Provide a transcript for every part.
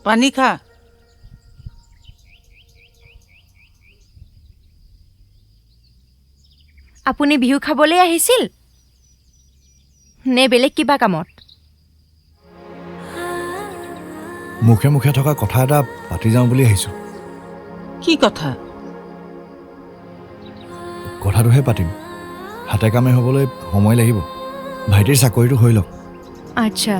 পানী খা। আপুনি বিহু খাবলৈ আহিছিল নে বেলেগ কিবা কামত? মুখে মুখে থকা কথা এটা পাতি যাওঁ বুলি আহিছোঁ। কি কথা? কথাটোহে পাতিম, হাতে কামে হ'বলৈ সময় লাগিব। ভাইটিৰ চাকৰিটো হৈ লওক। আচ্ছা,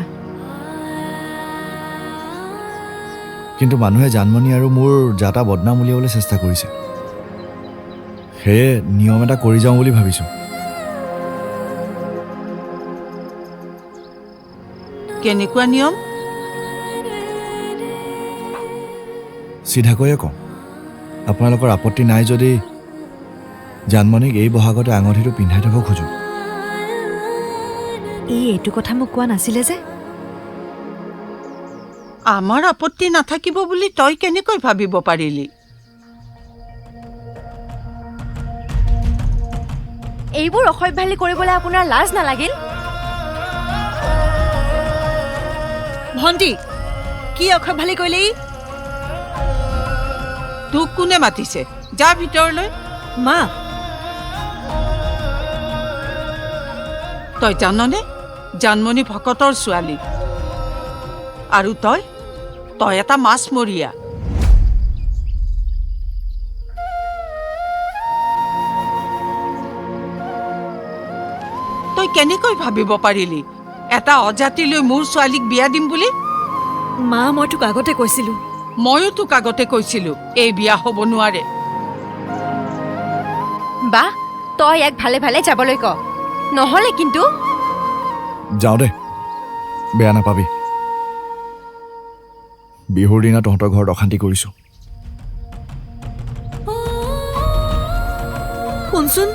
কিন্তু মানুহে জানমণি আৰু মোৰ যাতা বদনাম উলিয়াবলৈ চেষ্টা কৰিছে। সেয়ে নিয়ম এটা কৰি যাওঁ বুলি ভাবিছোঁ। কেনেকুৱা নিয়ম? চিধাকৈয়ে কওঁ, আপোনালোকৰ আপত্তি নাই যদি জানমণিক এই বহাগতে আঙঠিটো পিন্ধাই থ'ব খোজোঁ। এইটো কথা মোক কোৱা নাছিলে যে। আমাৰ আপত্তি নাথাকিব বুলি তই কেনেকৈ ভাবিব পাৰিলি? এইবোৰ অসভ্যালি কৰিবলৈ আপোনাৰ লাজ নালাগিল? ভণ্টি, কি অসভ্যালি কৰিলে ই? তোক কোনে মাতিছে? যা ভিতৰলৈ। মা, তই জাননে জানমণি ভকতৰ ছোৱালী, আৰু তই এটা মাছমৰীয়া। তই কেনেকৈ ভাবিব পাৰিলি এটা অজাতিলৈ মোৰ ছোৱালীক বিয়া দিম বুলি? মা, মই তোক আগতে কৈছিলোঁ। ময়ো তোক আগতে কৈছিলো এই বিয়া হ'ব নোৱাৰে। বা তই ইয়াক ভালে ভালে যাবলৈ ক, নহ'লে কিন্তু। যাওঁ দে, বেয়া নাপাবি। বিহুৰ দিনা তহঁতৰ ঘৰত অশান্তি কৰিছোঁ। শুনচোন,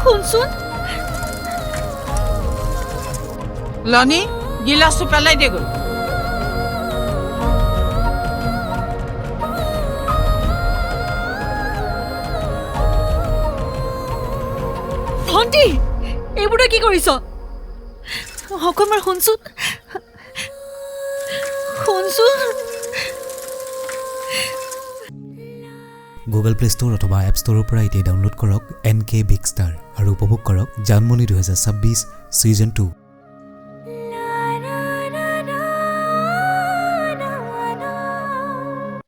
শুনচোন। লনি, গিলাচটো পেলাই দে গৈ। ভণ্টি, এইবোৰ তই কি কৰিছ? অকণমান শুনচোন, শুনচোন। গুগল প্লে ষ্ট'ৰ অথবা এপ ষ্ট'ৰৰ পৰা এতিয়া ডাউনলোড কৰক NK বিগ ষ্টাৰ আৰু উপভোগ কৰক জানমণি 2026 ছিজন 2।